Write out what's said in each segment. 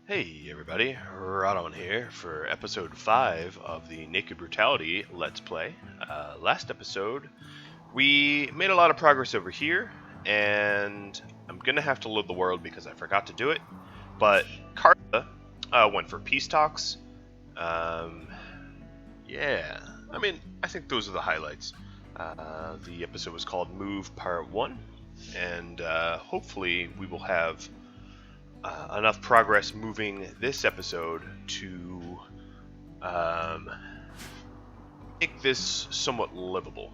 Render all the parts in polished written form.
Hey everybody, Rodon here for episode 5 of the Naked Brutality Let's Play. Last episode, we made a lot of progress over here, and I'm gonna have to load the world because I forgot to do it, but Cartha went for peace talks. Yeah, I think those are the highlights. The episode was called Move Part 1, and hopefully we will have enough progress moving this episode to make this somewhat livable.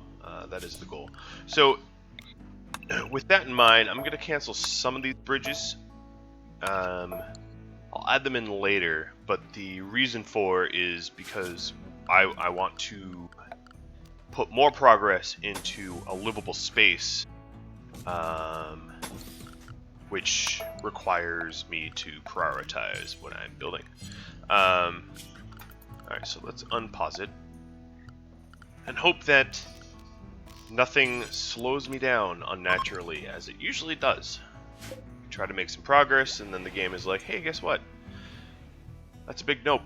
That is the goal. So, with that in mind, I'm going to cancel some of these bridges. I'll add them in later, but the reason for is because I want to put more progress into a livable space, which requires me to prioritize what I'm building. Alright, so let's unpause it and hope that nothing slows me down unnaturally, as it usually does. Try to make some progress, and then the game is like, hey, guess what? That's a big nope.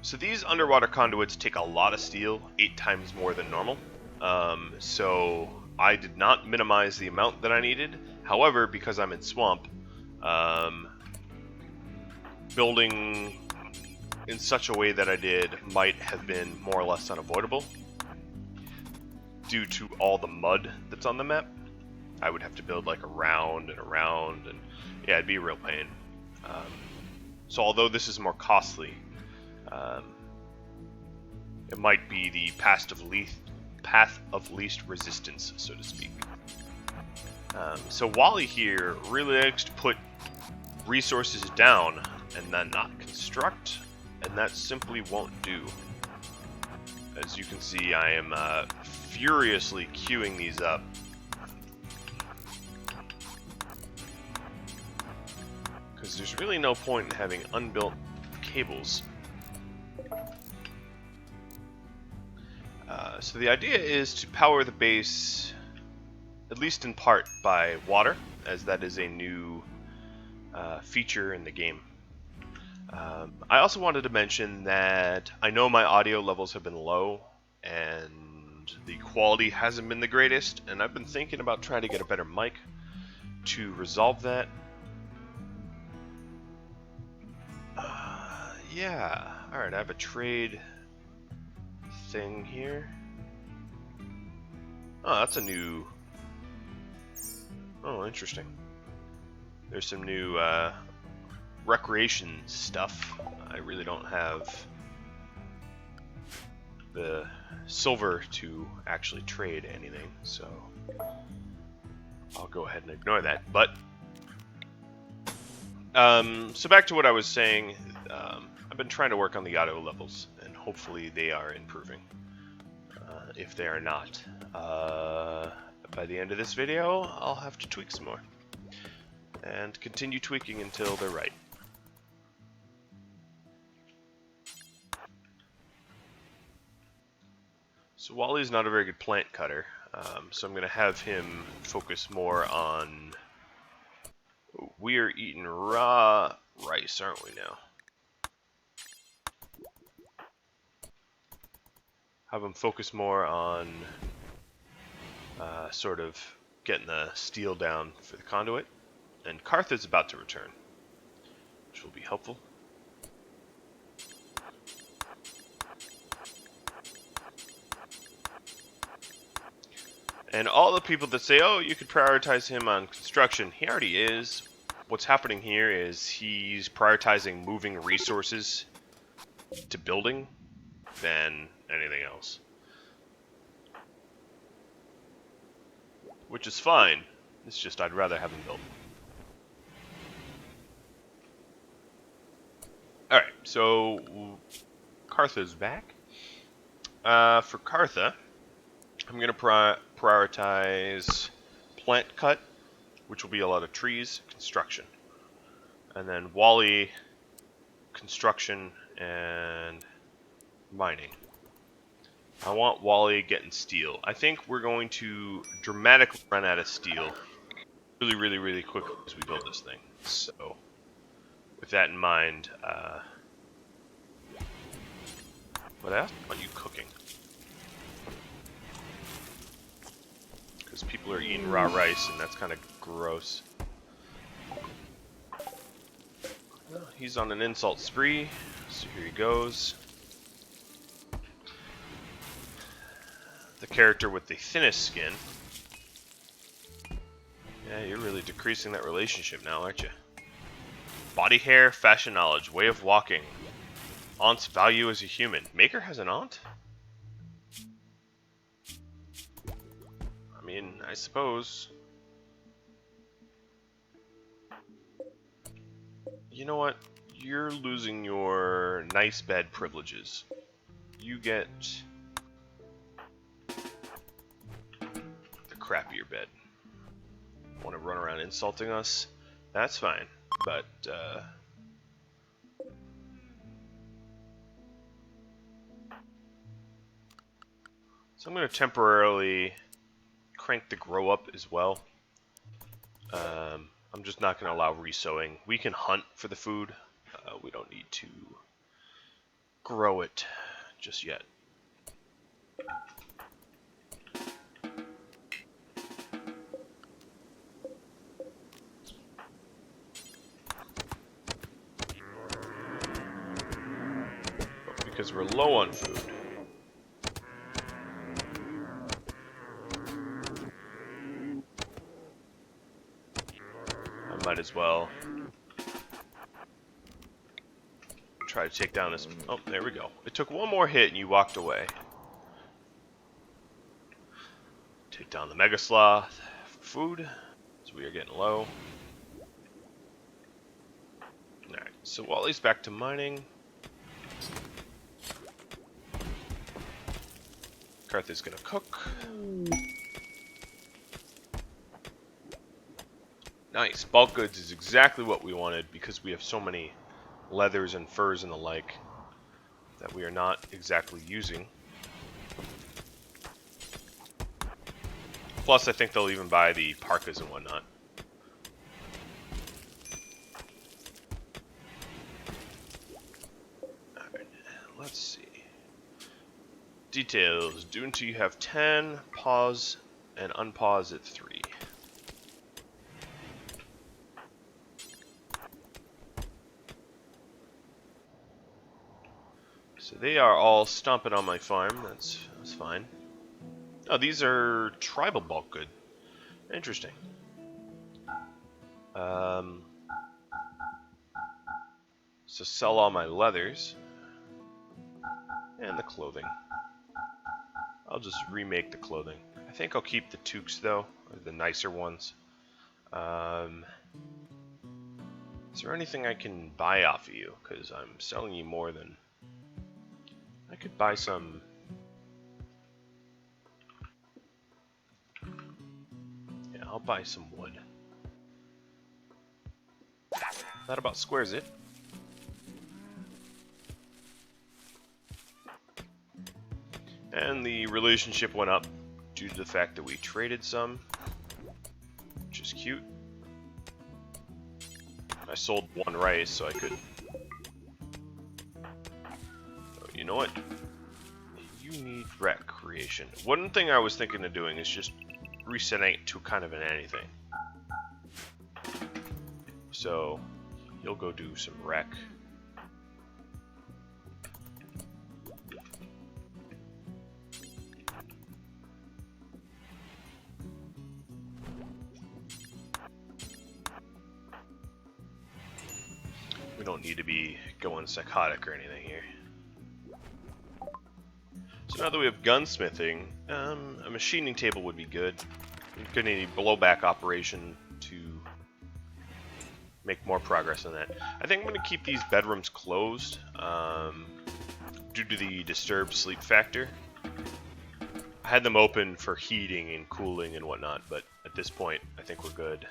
So these underwater conduits take a lot of steel, 8 times more than normal. So I did not minimize the amount that I needed. However, because I'm in swamp, building in such a way that I did might have been more or less unavoidable due to all the mud that's on the map. I would have to build like around and around, and yeah, it'd be a real pain. So although this is more costly, it might be the path of least resistance, so to speak. So Wally here really likes to put resources down and then not construct, and that simply won't do. As you can see, I am furiously queuing these up. Because there's really no point in having unbuilt cables. So the idea is to power the base, at least in part, by water, as that is a new feature in the game. I also wanted to mention that I know my audio levels have been low, and the quality hasn't been the greatest, and I've been thinking about trying to get a better mic to resolve that. Yeah, alright, I have a trade thing here. Oh, that's a new... Oh, interesting. There's some new recreation stuff. I really don't have the silver to actually trade anything, so I'll go ahead and ignore that. But so back to what I was saying. I've been trying to work on the audio levels, and hopefully they are improving. If they are not, by the end of this video, I'll have to tweak some more. And continue tweaking until they're right. So Wally's not a very good plant cutter, so I'm going to have him focus more on... We are eating raw rice, aren't we now? Have him focus more on sort of getting the steel down for the conduit. And Cartha's about to return, which will be helpful. And all the people that say, oh, you could prioritize him on construction, he already is. What's happening here is he's prioritizing moving resources to building than anything else. Which is fine. It's just I'd rather have him build. Alright, so Cartha's back. For Cartha, I'm going to prioritize plant cut, which will be a lot of trees, construction. And then Wally, construction and mining. I want Wally getting steel. I think we're going to dramatically run out of steel really quickly as we build this thing. So, with that in mind, what else are you cooking? Because people are eating raw rice, and that's kind of gross. Well, he's on an insult spree, so here he goes. The character with the thinnest skin. Yeah, you're really decreasing that relationship now, aren't you? Body hair, fashion knowledge, way of walking. Aunt's value as a human. Maker has an aunt? I mean, I suppose. You know what? You're losing your nice bed privileges. You get the crappier bed. Want to run around insulting us? That's fine. But, so I'm going to temporarily crank the grow up as well. I'm just not going to allow resowing. We can hunt for the food. We don't need to grow it just yet. But because we're low on food, I might as well try to take down this. Oh, there we go. It took one more hit and you walked away. Take down the Mega Sloth for food, so we are getting low. Alright, so Wally's back to mining. Carthy's gonna cook. Nice. Bulk goods is exactly what we wanted because we have so many leathers and furs and the like that we are not exactly using. Plus, I think they'll even buy the parkas and whatnot. Alright, let's see. Details. Do until you have 10, pause, and unpause at 3. So they are all stomping on my farm. That's fine. Oh, these are tribal bulk good. Interesting. So sell all my leathers and the clothing. I'll just remake the clothing. I think I'll keep the toques though, or the nicer ones. Is there anything I can buy off of you? Because I'm selling you more than... I could buy some... Yeah, I'll buy some wood. That about squares it. And the relationship went up due to the fact that we traded some, which is cute. I sold one rice, so I could... Oh, you know what? You need recreation. One thing I was thinking of doing is just resetting it to kind of an anything. So, you'll go do some rec. We don't need to be going psychotic or anything here. So now that we have gunsmithing, a machining table would be good. We're going to need blowback operation to make more progress on that. I think I'm going to keep these bedrooms closed due to the disturbed sleep factor. I had them open for heating and cooling and whatnot, but at this point, I think we're good.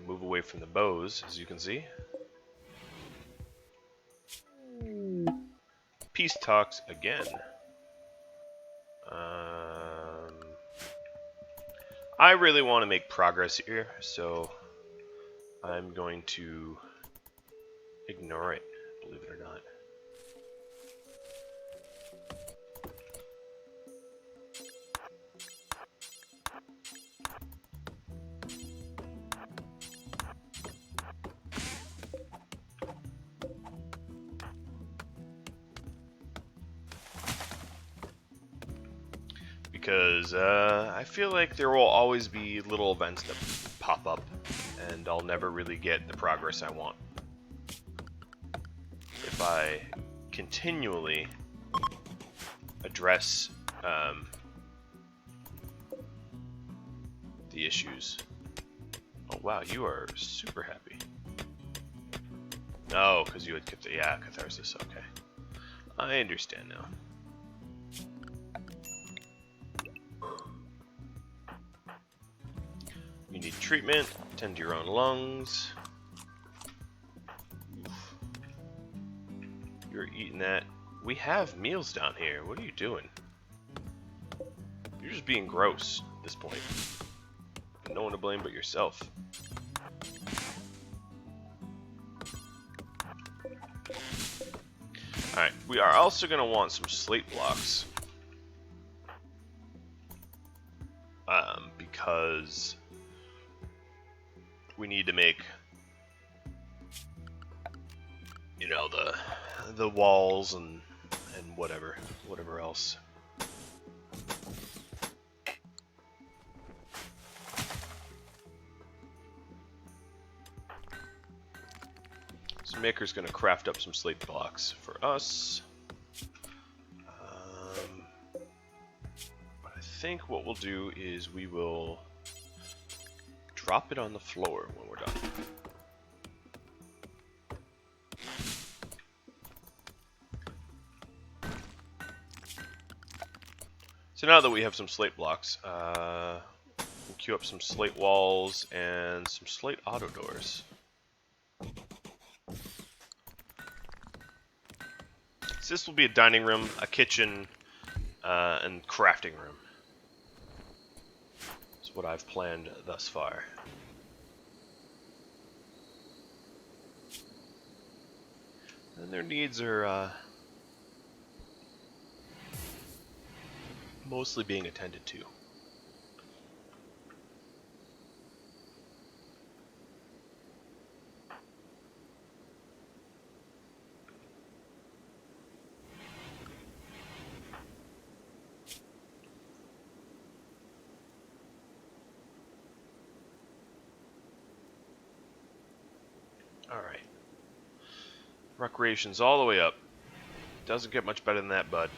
move away from the bows, as you can see. Peace talks again. I really want to make progress here, so I'm going to ignore it, believe it or not. Because I feel like there will always be little events that pop up, and I'll never really get the progress I want. If I continually address the issues. Oh wow, you are super happy. Oh, because you had catharsis. Okay, I understand now. You need treatment. Tend to your own lungs. Oof. You're eating that. We have meals down here. What are you doing? You're just being gross at this point. No one to blame but yourself. Alright, we are also going to want some slate blocks. Because we need to make, you know, the walls and whatever else. So Maker's going to craft up some slate blocks for us. But I think what we'll do is we will drop it on the floor when we're done. So now that we have some slate blocks, we'll queue up some slate walls and some slate auto doors. So this will be a dining room, a kitchen, and crafting room. That's what I've planned thus far. And their needs are mostly being attended to. Alright. Recreation's all the way up. Doesn't get much better than that, bud.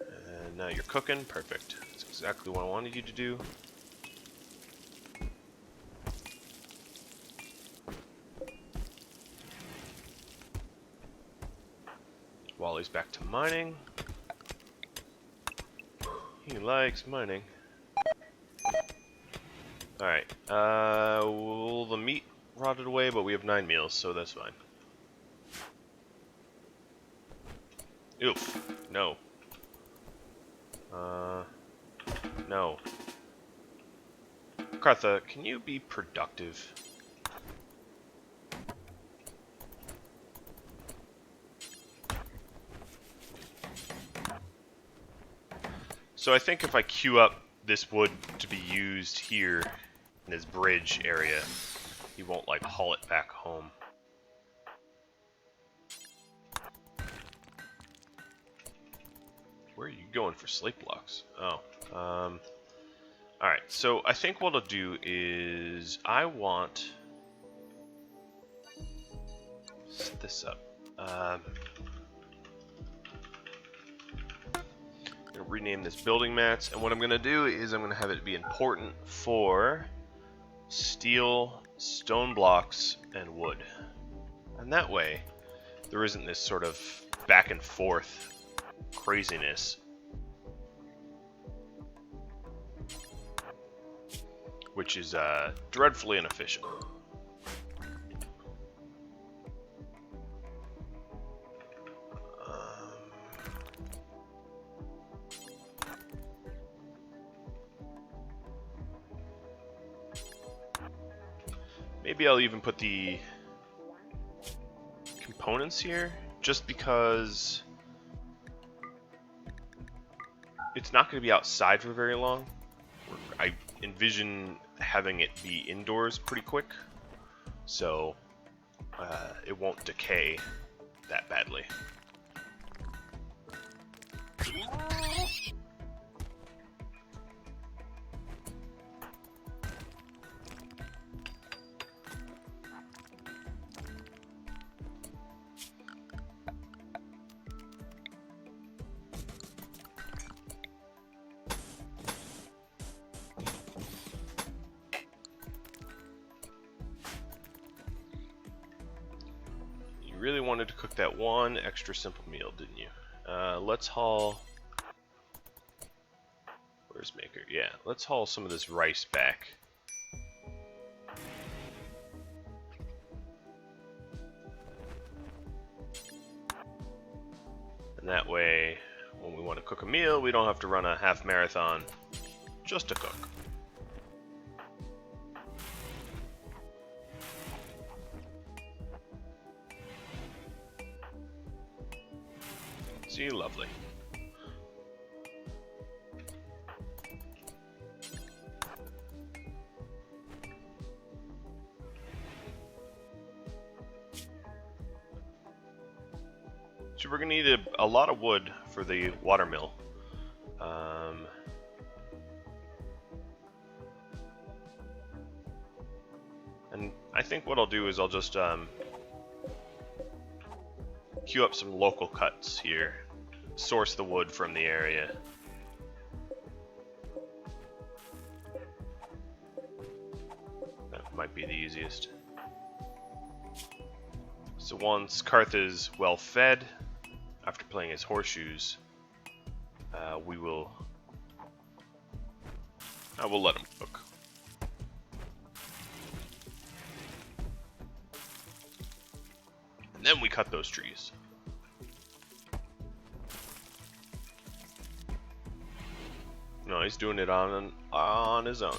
And now you're cooking. Perfect. That's exactly what I wanted you to do. Wally's back to mining. He likes mining. Alright, well, the meat rotted away, but we have 9 meals, so that's fine. Oof, no. No. Kartha, can you be productive? So I think if I queue up this wood to be used here in this bridge area, he won't like haul it back home. Where are you going for slate blocks? Oh, alright, so I think what I'll do is I want set this up. I'm gonna rename this building mats, and what I'm gonna do is I'm gonna have it be important for steel, stone blocks, and wood. And that way, there isn't this sort of back and forth craziness. which is dreadfully inefficient. Maybe I'll even put the components here, just because it's not going to be outside for very long. I envision having it be indoors pretty quick, so it won't decay that badly. Really wanted to cook that one extra simple meal, didn't you? Let's haul... Where's Maker? Yeah, let's haul some of this rice back. And that way, when we want to cook a meal, we don't have to run a half marathon just to cook. See, lovely. So we're gonna need a lot of wood for the water mill. And I think what I'll do is I'll just queue up some local cuts here. Source the wood from the area. That might be the easiest. So once Karth is well fed, after playing his horseshoes, I will let him cook. And then we cut those trees. No, he's doing it on his own.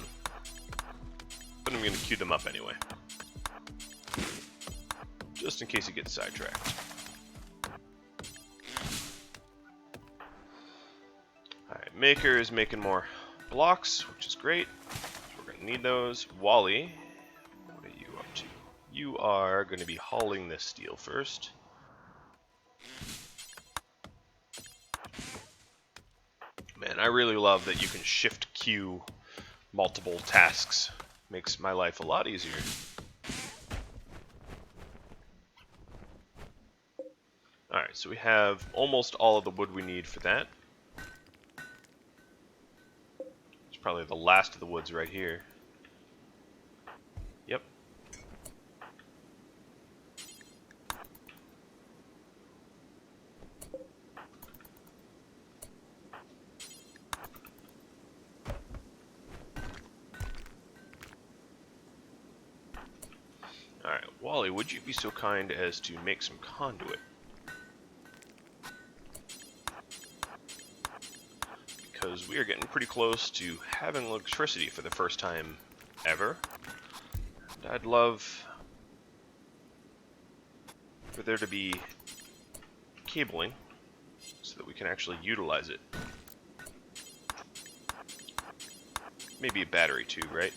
But I'm going to queue them up anyway. Just in case he gets sidetracked. Alright, Maker is making more blocks, which is great. We're going to need those. Wally, what are you up to? You are going to be hauling this steel first. Man, I really love that you can shift queue multiple tasks. Makes my life a lot easier. Alright, so we have almost all of the wood we need for that. It's probably the last of the woods right here. Yep. Alright, Wally, would you be so kind as to make some conduit? Because we are getting pretty close to having electricity for the first time ever. And I'd love for there to be cabling so that we can actually utilize it. Maybe a battery too, right?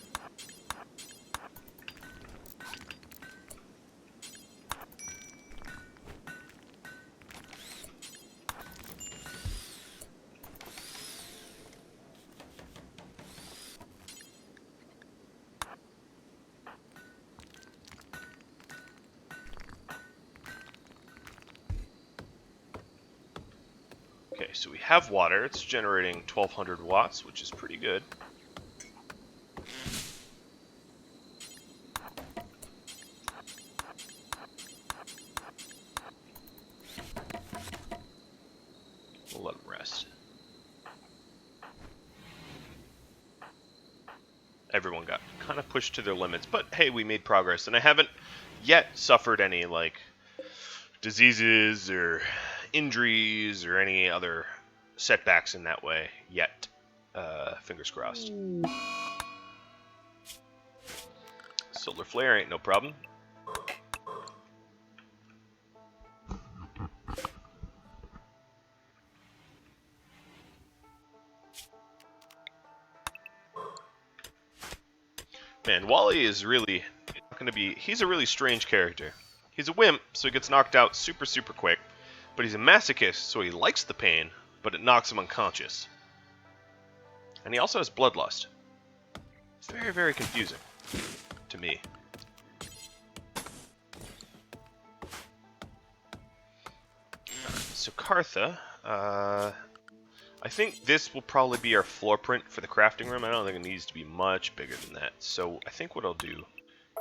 Okay, so we have water. It's generating 1200 watts, which is pretty good. We'll let them rest. everyone got kind of pushed to their limits. But hey, we made progress, and I haven't yet suffered any like diseases or injuries or any other setbacks in that way yet. Fingers crossed. Solar flare ain't no problem. Man, Wally is really going to be... He's a really strange character. He's a wimp, so he gets knocked out super, super quick. But he's a masochist, so he likes the pain, but it knocks him unconscious. And he also has bloodlust. It's very, very confusing to me. So Kartha, I think this will probably be our floor print for the crafting room. I don't think it needs to be much bigger than that. So I think what I'll do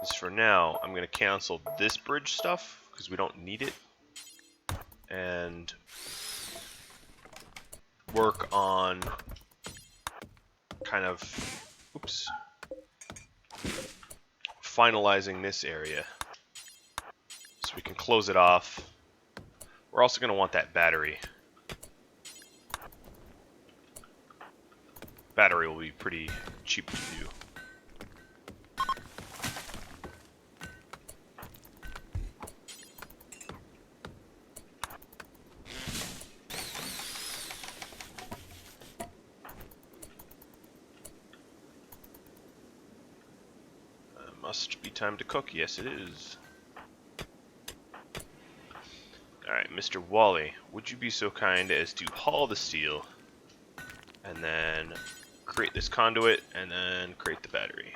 is for now, I'm going to cancel this bridge stuff because we don't need it. And work on kind of, oops, finalizing this area so we can close it off. We're also going to want that battery. Battery will be pretty cheap to do. Must be time to cook. Yes, it is. Alright, Mr. Wally, would you be so kind as to haul the steel and then create this conduit and then create the battery?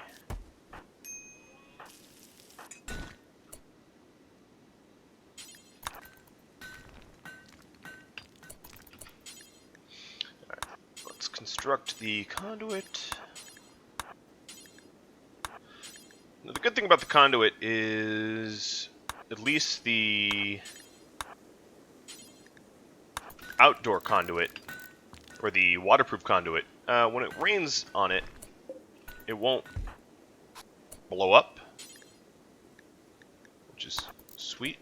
Alright, let's construct the conduit. Now, the good thing about the conduit is at least the outdoor conduit, or the waterproof conduit, when it rains on it, it won't blow up, which is sweet.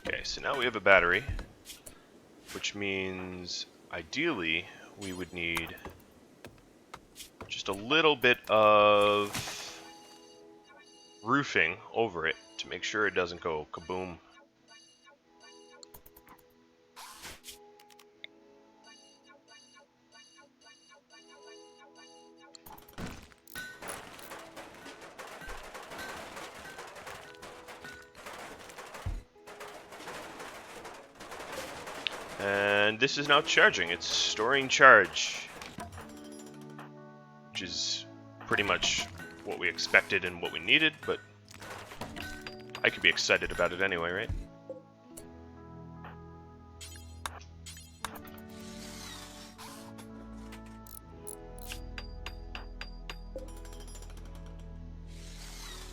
Okay, so now we have a battery, which means ideally we would need just a little bit of roofing over it to make sure it doesn't go kaboom. And this is now charging. It's storing charge, which is pretty much what we expected and what we needed, but I could be excited about it anyway, right?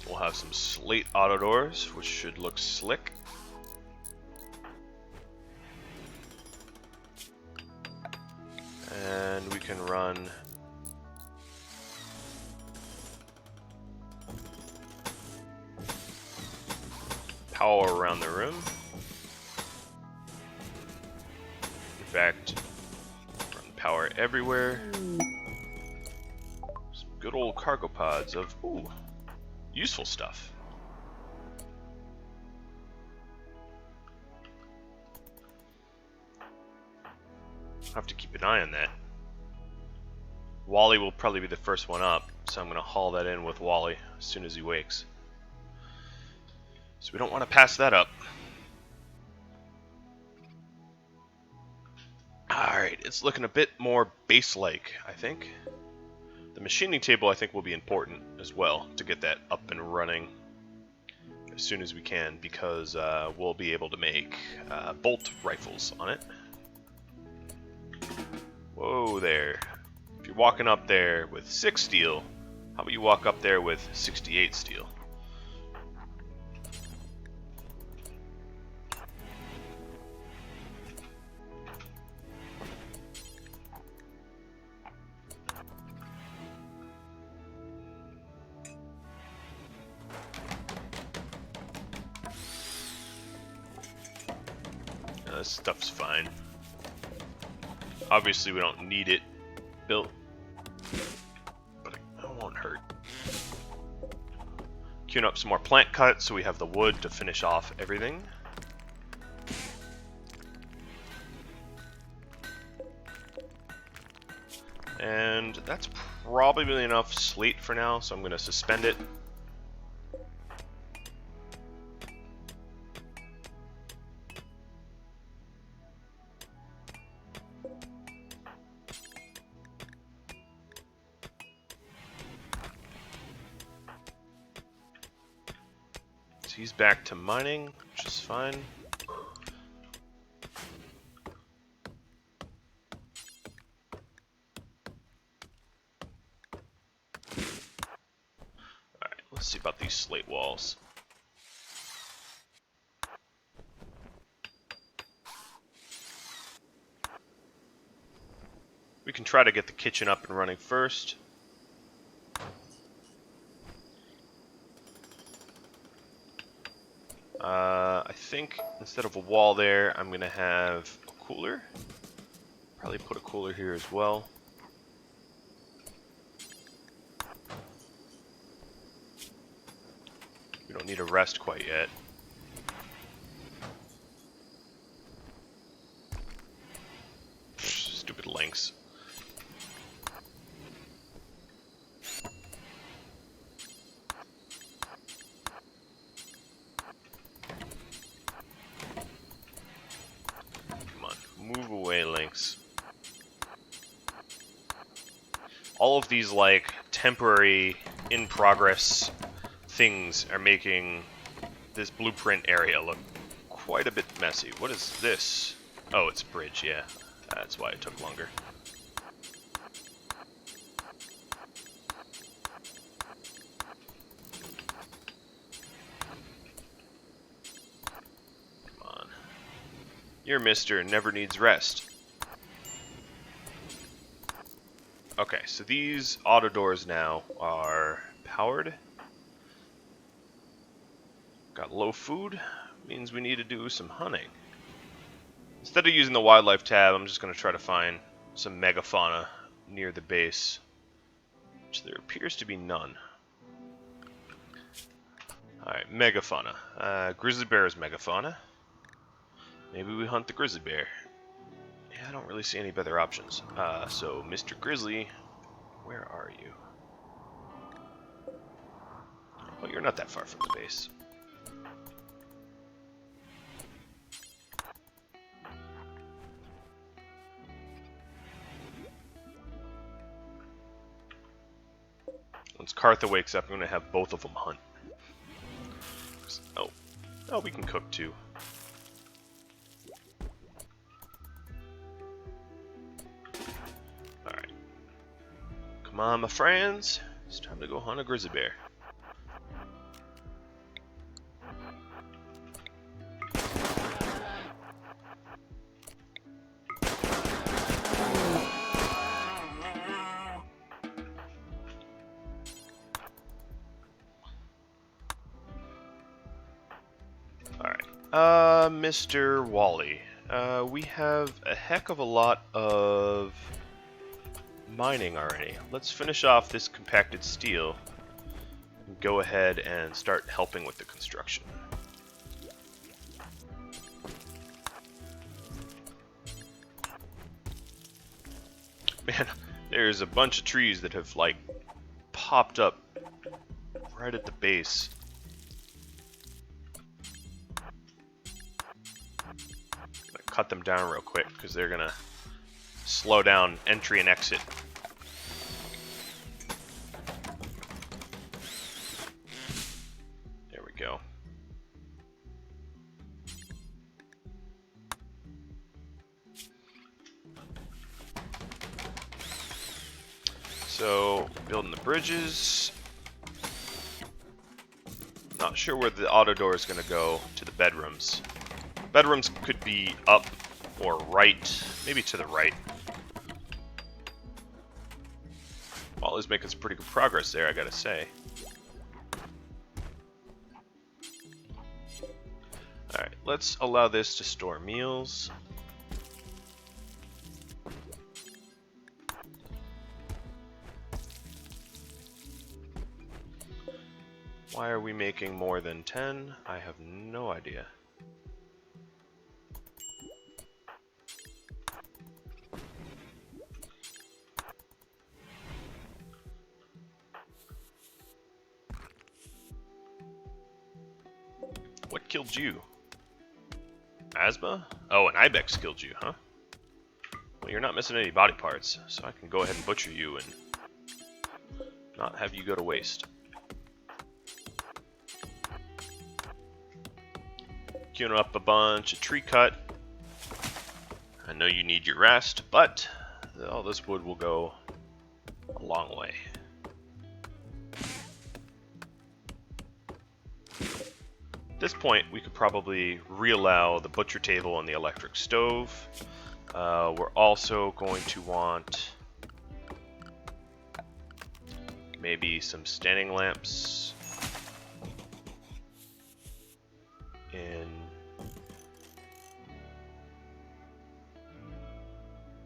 We'll have some slate auto doors, which should look slick. And we can run power around the room. In fact, run power everywhere. Some good old cargo pods of, ooh, useful stuff. I'll have to keep an eye on that. Wally will probably be the first one up, so I'm going to haul that in with Wally as soon as he wakes. So we don't want to pass that up. Alright, it's looking a bit more base-like, I think. The machining table, I think, will be important as well to get that up and running as soon as we can, because we'll be able to make bolt rifles on it. Whoa there. If you're walking up there with 6 steel, how about you walk up there with 68 steel? This stuff's fine. Obviously, we don't need it built, but it won't hurt. Queuing up some more plant cuts so we have the wood to finish off everything. And that's probably enough slate for now, so I'm going to suspend it. So he's back to mining, which is fine. Let's see about these slate walls. We can try to get the kitchen up and running first. I think instead of a wall there, I'm going to have a cooler. Probably put a cooler here as well. We don't need a rest quite yet. Stupid links. Come on, move away, links. All of these, like, temporary, in-progress things are making this blueprint area look quite a bit messy. What is this? Oh, it's a bridge, yeah. That's why it took longer. Come on. Your mister never needs rest. Okay, so these auto doors now are powered. Got low food, means we need to do some hunting. Instead of using the wildlife tab, I'm just going to try to find some megafauna near the base, which there appears to be none. Alright, megafauna. Grizzly bear is megafauna. Maybe we hunt the grizzly bear. Yeah, I don't really see any better options. So, Mr. Grizzly, where are you? Oh, you're not that far from the base. Once Cartha wakes up, I'm going to have both of them hunt. Oh, we can cook too. Alright. Come on, my friends. It's time to go hunt a grizzly bear. Mr. Wally, we have a heck of a lot of mining already. Let's finish off this compacted steel and go ahead and start helping with the construction. Man, there's a bunch of trees that have, like, popped up right at the base. Cut them down real quick because they're gonna slow down entry and exit. There we go. So, building the bridges. Not sure where the auto door is gonna go to the bedrooms. Bedrooms could be up or right, maybe to the right. Wally's making some pretty good progress there, I gotta say. Alright, let's allow this to store meals. Why are we making more than 10? I have no idea. What killed you? Asthma? Oh, an ibex killed you, huh? Well, you're not missing any body parts, so I can go ahead and butcher you and not have you go to waste. Queuing up a bunch of tree cut. I know you need your rest, but all this wood will go a long way. At this point, we could probably reallow the butcher table and the electric stove. We're also going to want maybe some standing lamps in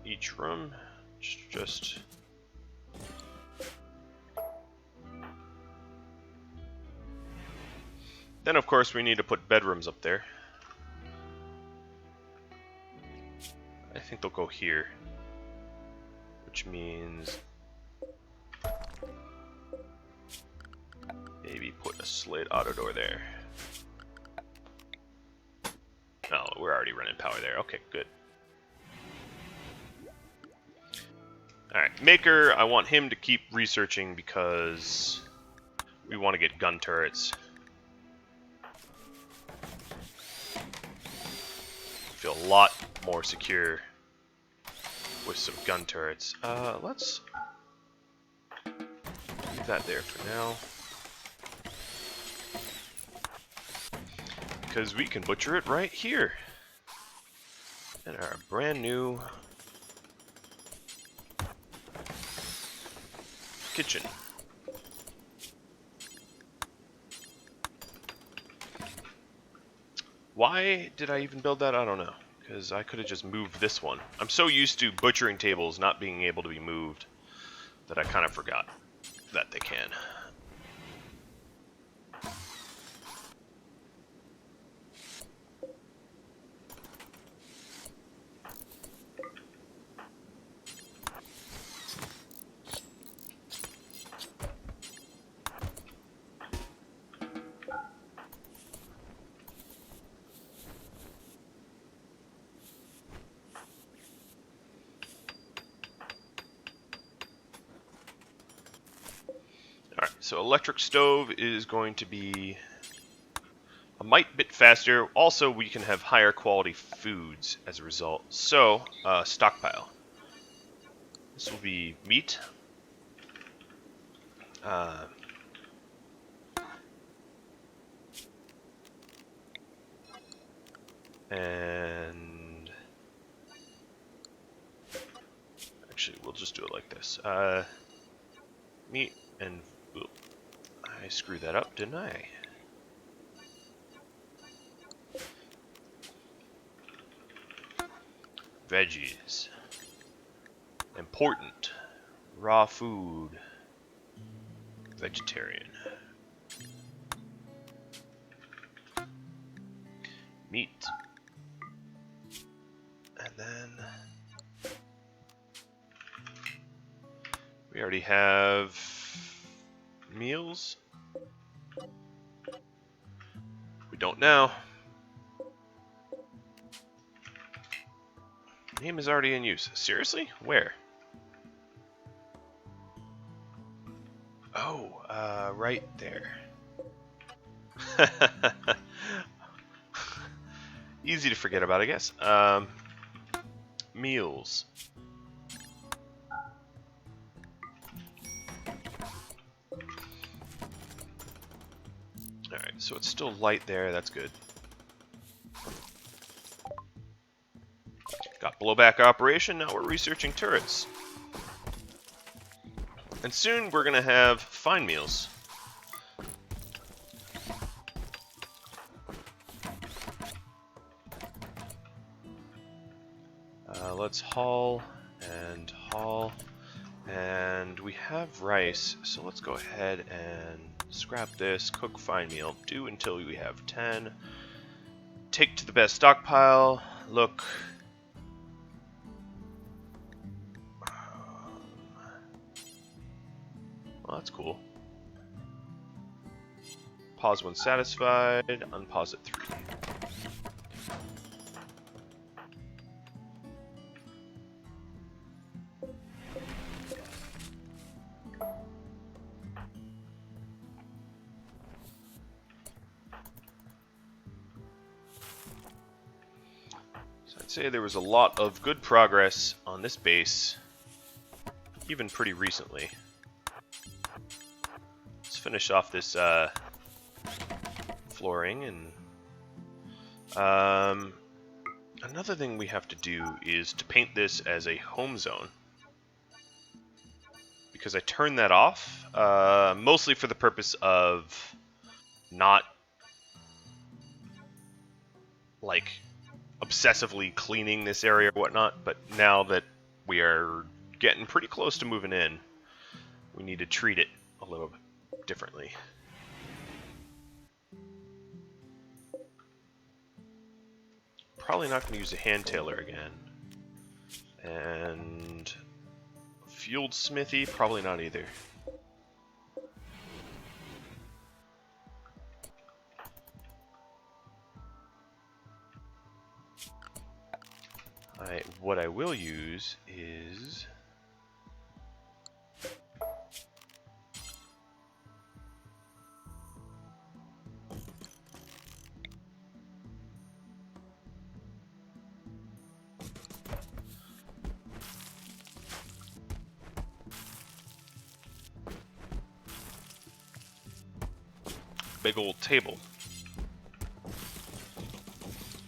each room. Just then, of course, we need to put bedrooms up there. I think they'll go here, which means maybe put a slate auto door there. No, we're already running power there. Okay, good. Alright, Maker, I want him to keep researching because we want to get gun turrets. Feel a lot more secure with some gun turrets. Let's leave that there for now, because we can butcher it right here in our brand new kitchen. Why did I even build that? I don't know, because I could have just moved this one. I'm so used to butchering tables not being able to be moved that I kind of forgot that they can. So electric stove is going to be a mite bit faster. Also, we can have higher quality foods as a result. So, stockpile. This will be meat. And actually, we'll just do it like this. Meat and ooh, I screwed that up, didn't I? Veggies. Important. Raw food. Vegetarian. Meat. And then we already have meals. We don't now. Name is already in use. Seriously? Where? Oh, right there. Easy to forget about, I guess. Meals. Alright, so it's still light there, that's good. Got blowback operation, now we're researching turrets. And soon we're gonna have fine meals. Let's haul and haul. And we have rice, so let's go ahead and scrap this, cook fine meal, do until we have 10. Take to the best stockpile, look. Well, that's cool. Pause when satisfied, unpause at 3. I'd say there was a lot of good progress on this base, even pretty recently. Let's finish off this flooring, and another thing we have to do is to paint this as a home zone, because I turned that off mostly for the purpose of not like obsessively cleaning this area or whatnot, but now that we are getting pretty close to moving in, we need to treat it a little bit differently. Probably not going to use a hand tailor again. And fueled smithy, probably not either. What I will use is big old table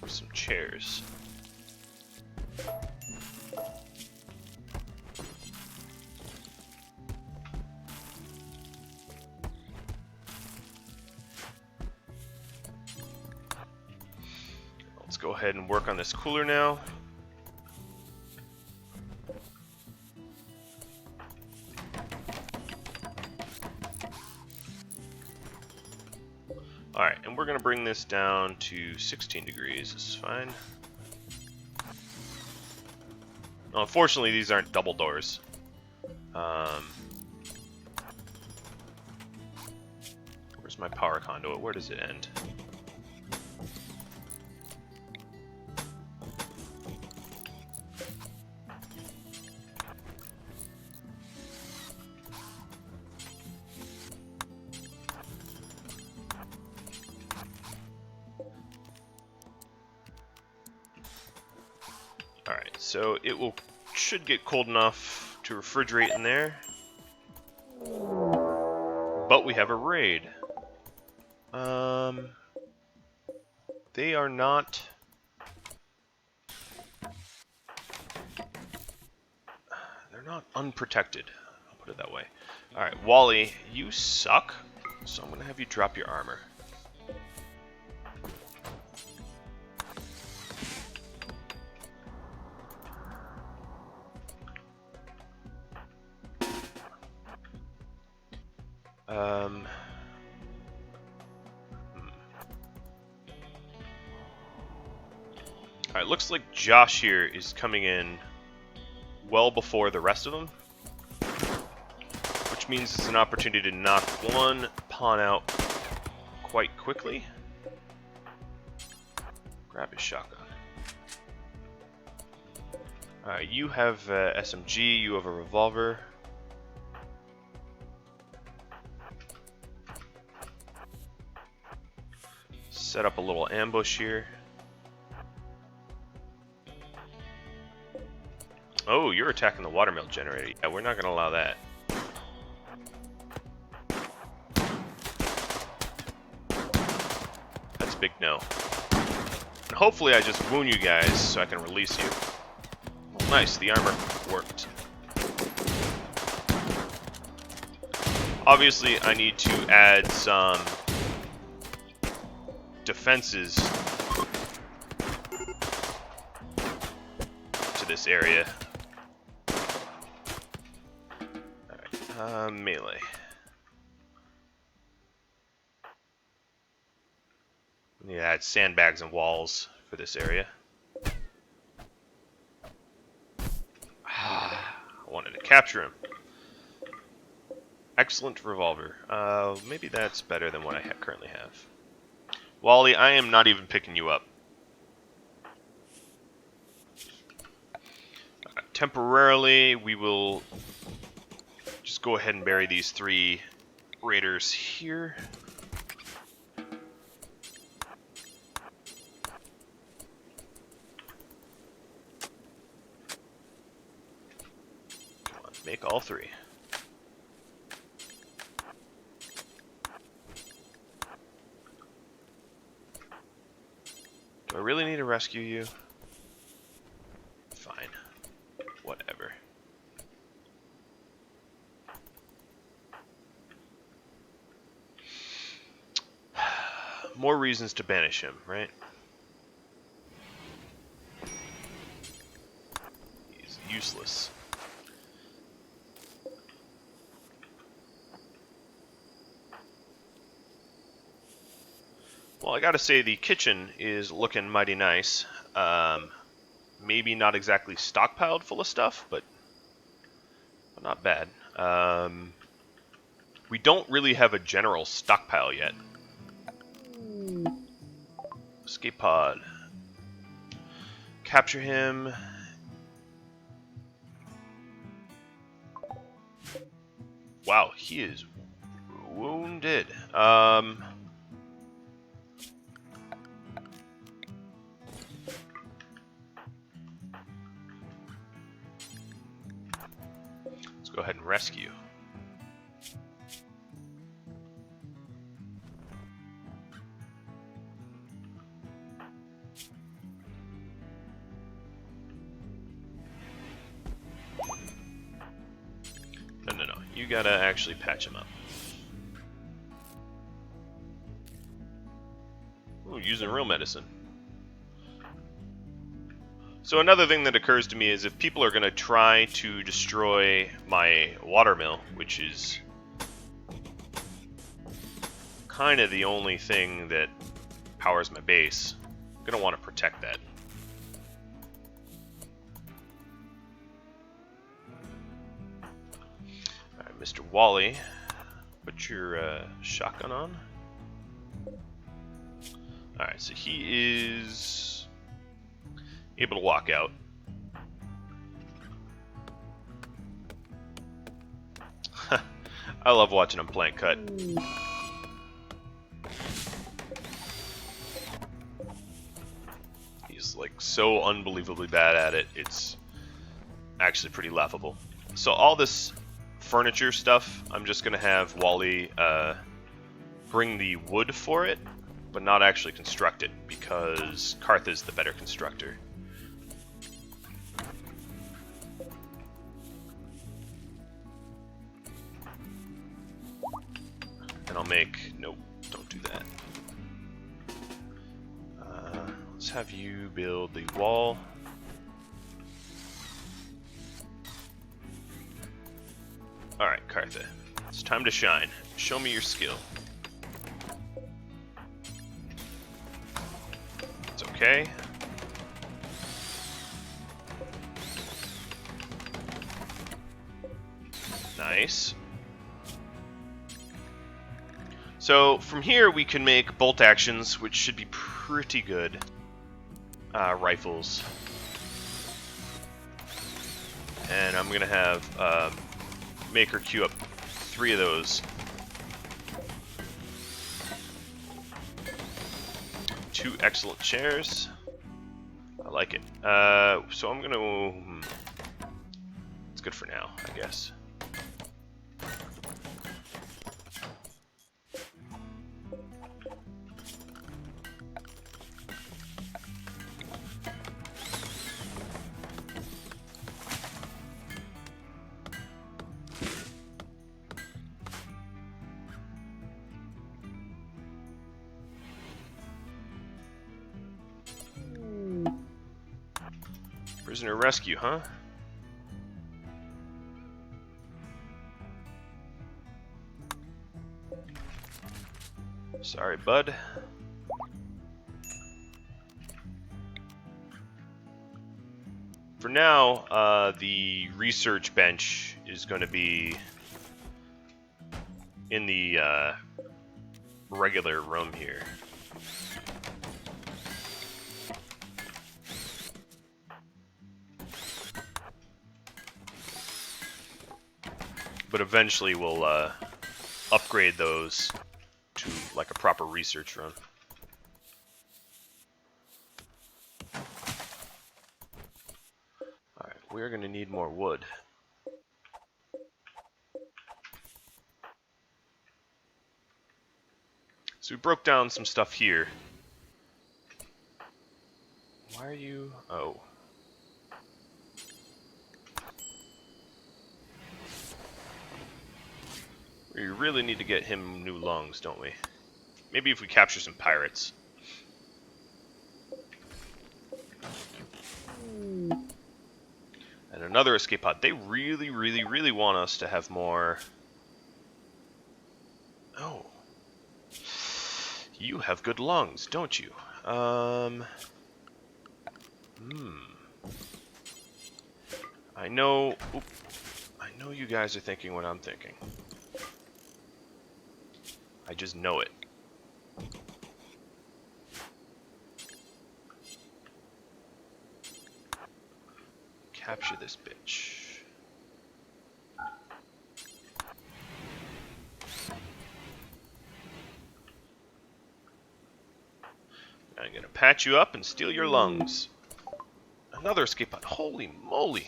with some chairs. Let's go ahead and work on this cooler now. Alright, and we're going to bring this down to 16 degrees. This is fine. Well, unfortunately, these aren't double doors. Where's my power conduit? Where does it end? Alright, so it should get cold enough to refrigerate in there. But we have a raid. They are not... They're not unprotected. I'll put it that way. Alright, Wally, you suck. So I'm going to have you drop your armor. Alright, looks like Josh here is coming in well before the rest of them, which means it's an opportunity to knock one pawn out quite quickly. Grab his shotgun. Alright, you have SMG, you have a revolver. Set up a little ambush here. Oh, you're attacking the watermill generator. Yeah, we're not going to allow that. That's a big no. And hopefully I just wound you guys so I can release you. Nice, the armor worked. Obviously, I need to add some defenses to this area. Alright, melee. We need to add sandbags and walls for this area. I wanted to capture him. Excellent revolver. Maybe that's better than what I currently have. Wally, I am not even picking you up. Temporarily, we will just go ahead and bury these 3 raiders here. Come on, make all 3. Do I really need to rescue you? Fine. Whatever. More reasons to banish him, right? He's useless. Well, I gotta say the kitchen is looking mighty nice. Maybe not exactly stockpiled full of stuff, but not bad. We don't really have a general stockpile yet. Escape pod. Capture him. Wow, he is wounded. Let's go ahead and rescue. No. You gotta actually patch him up. Ooh, using real medicine. So another thing that occurs to me is if people are gonna try to destroy my watermill, which is kind of the only thing that powers my base, I'm gonna want to protect that. Alright, Mr. Wally, put your shotgun on. Alright, so he is able to walk out. I love watching him plank cut. He's like so unbelievably bad at it. It's actually pretty laughable. So all this furniture stuff, I'm just gonna have Wally bring the wood for it, but not actually construct it because Karth is the better constructor. And I'll make... Nope, don't do that. Let's have you build the wall. Alright, Kartha. It's time to shine. Show me your skill. It's okay. Nice. So from here we can make bolt actions, which should be pretty good. Rifles. And I'm gonna have Maker queue up 3 of those. 2 excellent chairs. I like it. So I'm gonna... It's good for now, I guess. Prisoner rescue, huh? Sorry, bud. For now, the research bench is going to be in the regular room here. But eventually we'll upgrade those to like a proper research room. Alright, we're going to need more wood. So we broke down some stuff here. Why are you... Oh. We really need to get him new lungs, don't we? Maybe if we capture some pirates. And another escape pod. They really, really, really want us to have more... Oh. You have good lungs, don't you? I know... Oop, I know you guys are thinking what I'm thinking. I just know it. Capture this bitch. I'm gonna patch you up and steal your lungs. Another escape pod. Holy moly!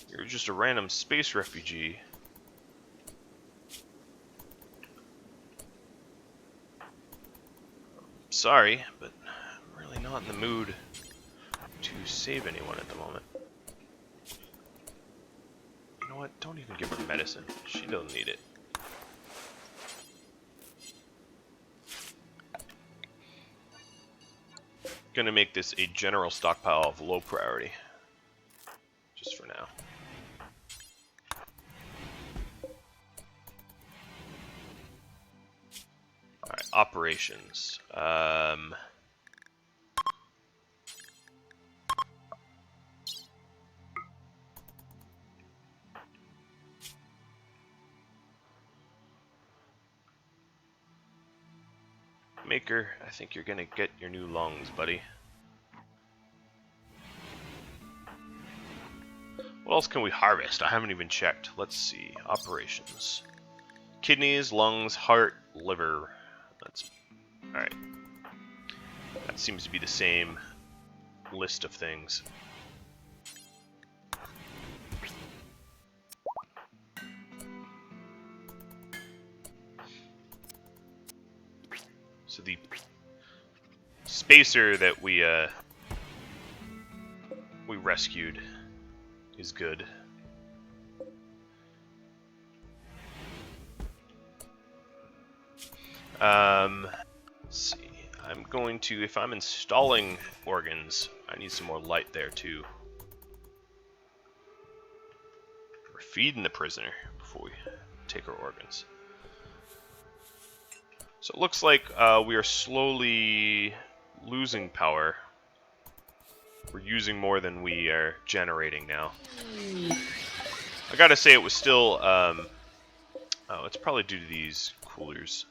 You're just a random space refugee. Sorry, but I'm really not in the mood to save anyone at the moment. You know what? Don't even give her medicine. She doesn't need it. Gonna make this a general stockpile of low priority. Just for now. Alright, operations. Maker, I think you're gonna get your new lungs, buddy. What else can we harvest? I haven't even checked. Let's see. Operations. Kidneys, lungs, heart, liver. That's... Alright. That seems to be the same list of things. So the spacer that we rescued is good. Let's see. I'm going to, if I'm installing organs, I need some more light there too. We're feeding the prisoner before we take her organs. So it looks like we are slowly losing power. We're using more than we are generating now. I gotta say it was still... oh, it's probably due to these coolers.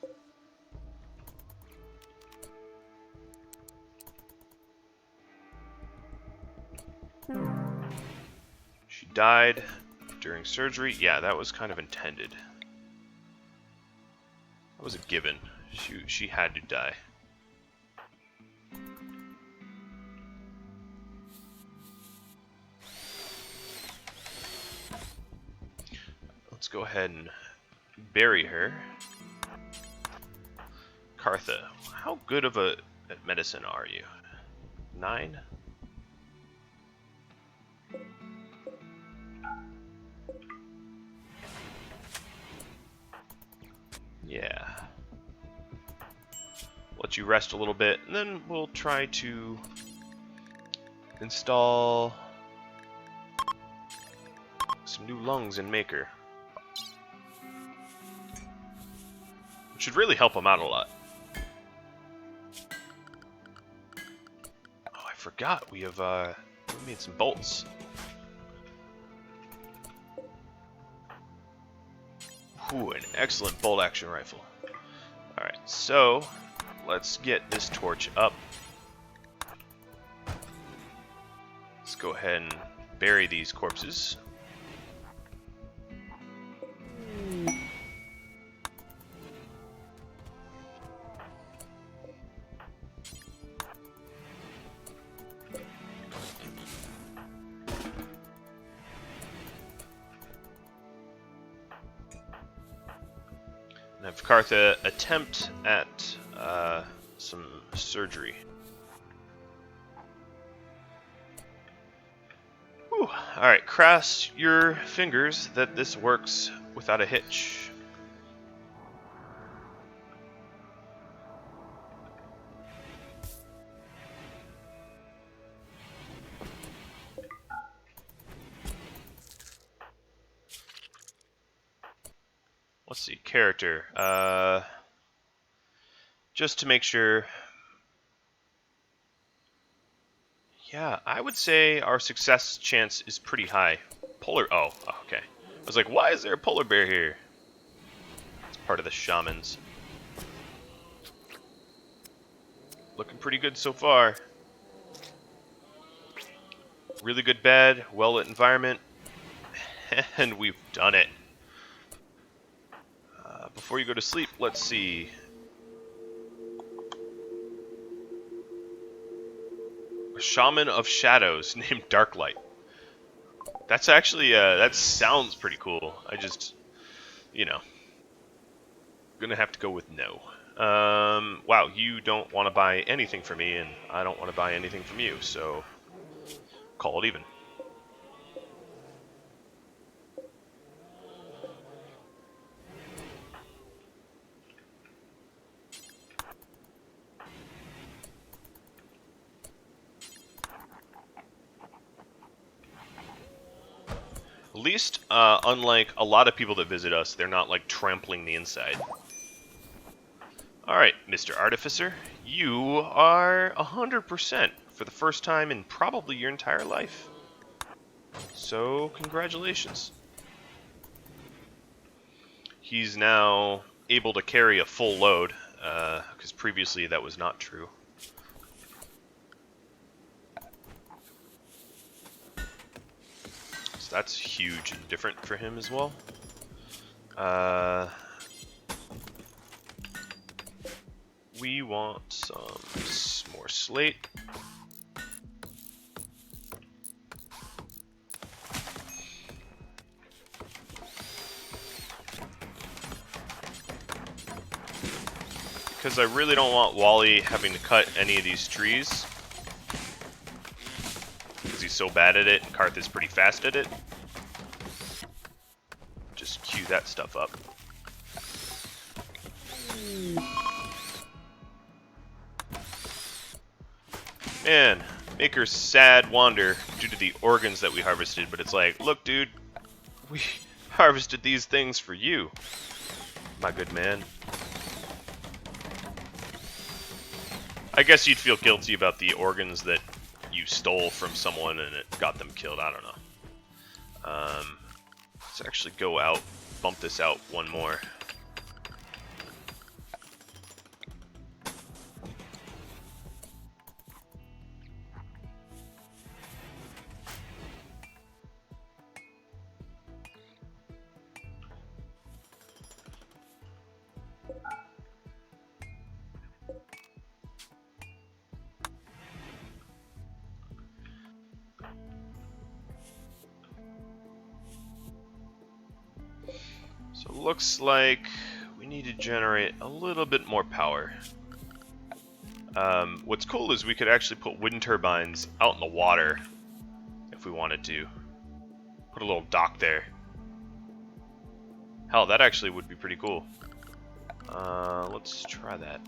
She died during surgery. Yeah, that was kind of intended. That was a given. She had to die. Let's go ahead and bury her. Cartha, how good of a at medicine are you? 9? Yeah. Let you rest a little bit, and then we'll try to install some new lungs in Maker. Which should really help him out a lot. Oh, I forgot. We made some bolts. Ooh, an excellent bolt action rifle. Alright, so let's get this torch up. Let's go ahead and bury these corpses. And have Kartha attempt at some surgery. Whew. Alright, cross your fingers that this works without a hitch. Let's see, character. Just to make sure. Yeah, I would say our success chance is pretty high. Oh, okay. I was like, why is there a polar bear here? It's part of the shamans. Looking pretty good so far. Really good bed, well-lit environment, and we've done it. Before you go to sleep, let's see. A shaman of shadows named Darklight. That's actually, that sounds pretty cool. I just, gonna have to go with no. Wow, you don't want to buy anything from me, and I don't want to buy anything from you, so call it even. At least, unlike a lot of people that visit us, they're not, like, trampling the inside. Alright, Mr. Artificer, you are 100% for the first time in probably your entire life. So, congratulations. He's now able to carry a full load, because previously that was not true. So that's huge and different for him as well. We want some more slate. Because I really don't want Wally having to cut any of these trees. Because he's so bad at it, and Karth is pretty fast at it. Just cue that stuff up. Man, Maker's sad wander due to the organs that we harvested, but it's like, look dude, we harvested these things for you, my good man. I guess you'd feel guilty about the organs that you stole from someone and it got them killed. I don't know. Let's actually go out, bump this out one more. So it looks like we need to generate a little bit more power. What's cool is we could actually put wind turbines out in the water if we wanted to. Put a little dock there. Hell, that actually would be pretty cool. Let's try that.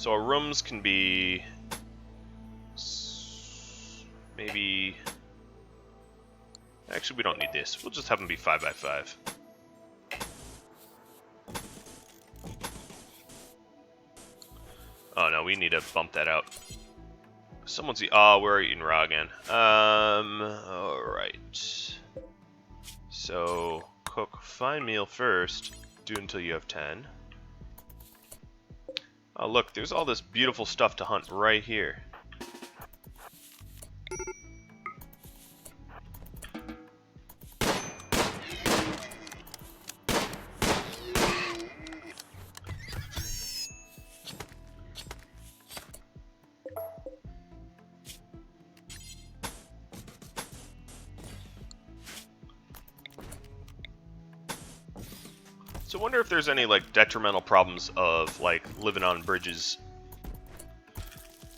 So our rooms can be maybe. Actually, we don't need this. We'll just have them be 5 by 5. Oh no, we need to bump that out. Someone's oh, we're eating raw again. Alright. So cook fine meal first. Do until you have 10. Oh look, there's all this beautiful stuff to hunt right here. So I wonder if there's any like detrimental problems of like living on bridges.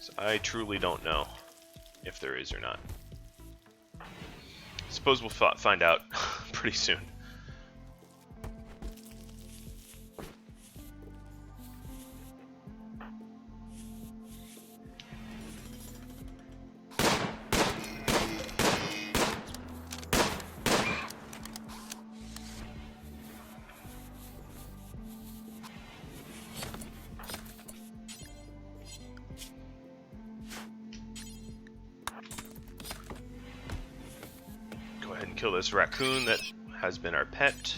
So I truly don't know if there is or not. Suppose we'll find out pretty soon. Kill this raccoon that has been our pet.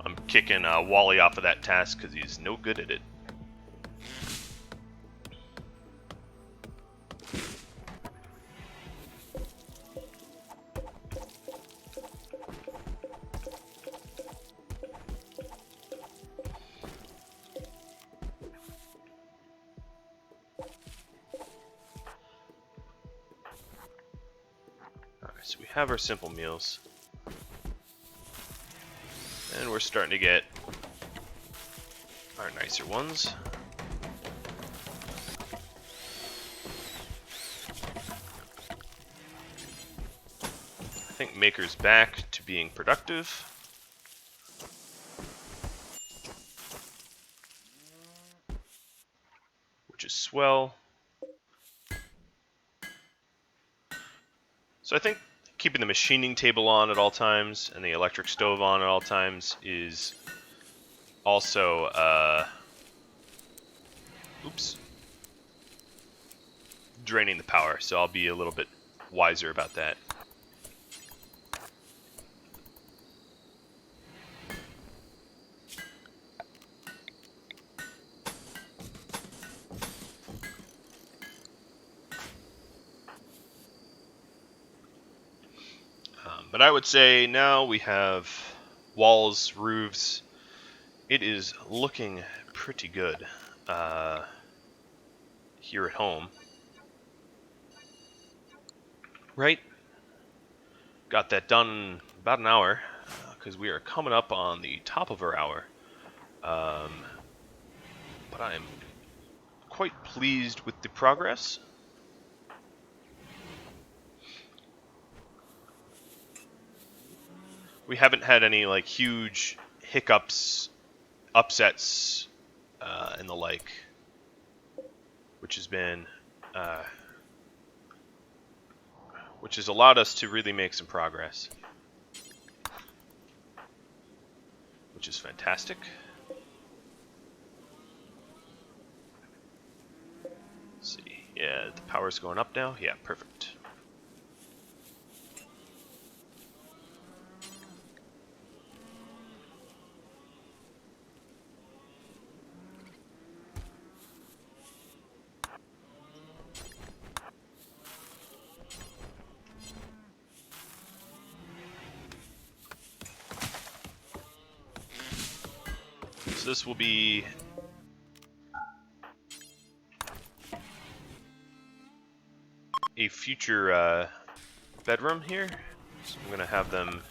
I'm kicking Wally off of that task because he's no good at it. So we have our simple meals. And we're starting to get our nicer ones. I think Maker's back to being productive. Which is swell. So I think keeping the machining table on at all times and the electric stove on at all times is also draining the power, so I'll be a little bit wiser about that. But I would say now we have walls, roofs. It is looking pretty good here at home. Right? Got that done in about an hour because we are coming up on the top of our hour. But I am quite pleased with the progress. We haven't had any like huge hiccups, upsets, and the like, which has been, which has allowed us to really make some progress, which is fantastic. Let's see, yeah, the power's going up now. Yeah, perfect. So this will be a future bedroom here. So I'm gonna have them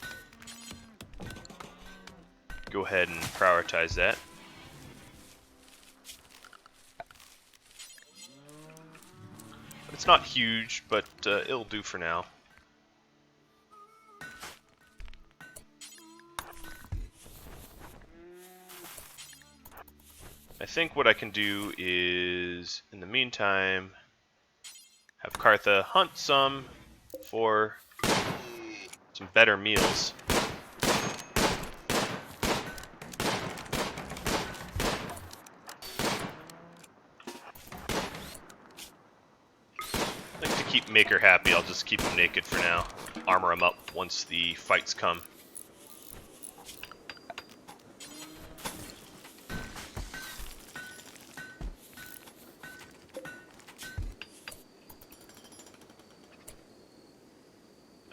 go ahead and prioritize that. It's not huge, but it'll do for now. I think what I can do is, in the meantime, have Kartha hunt some for some better meals. I think to keep Maker happy, I'll just keep him naked for now. Armor him up once the fights come.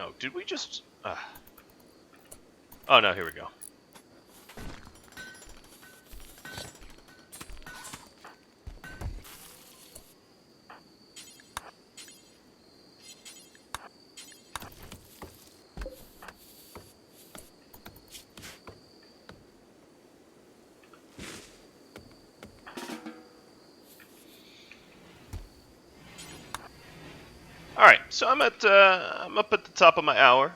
Oh, did we just... Oh no, here we go. Alright, so I'm up at the top of my hour.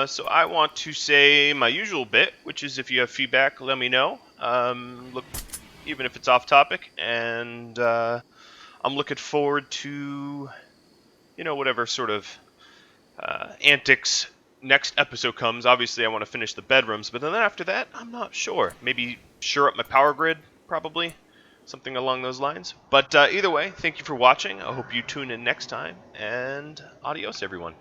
So I want to say my usual bit, which is if you have feedback, let me know. Look, even if it's off topic, and I'm looking forward to, whatever sort of antics next episode comes. Obviously, I want to finish the bedrooms, but then after that, I'm not sure. Maybe shore up my power grid, probably. Something along those lines. But either way, thank you for watching. I hope you tune in next time, and adios, everyone.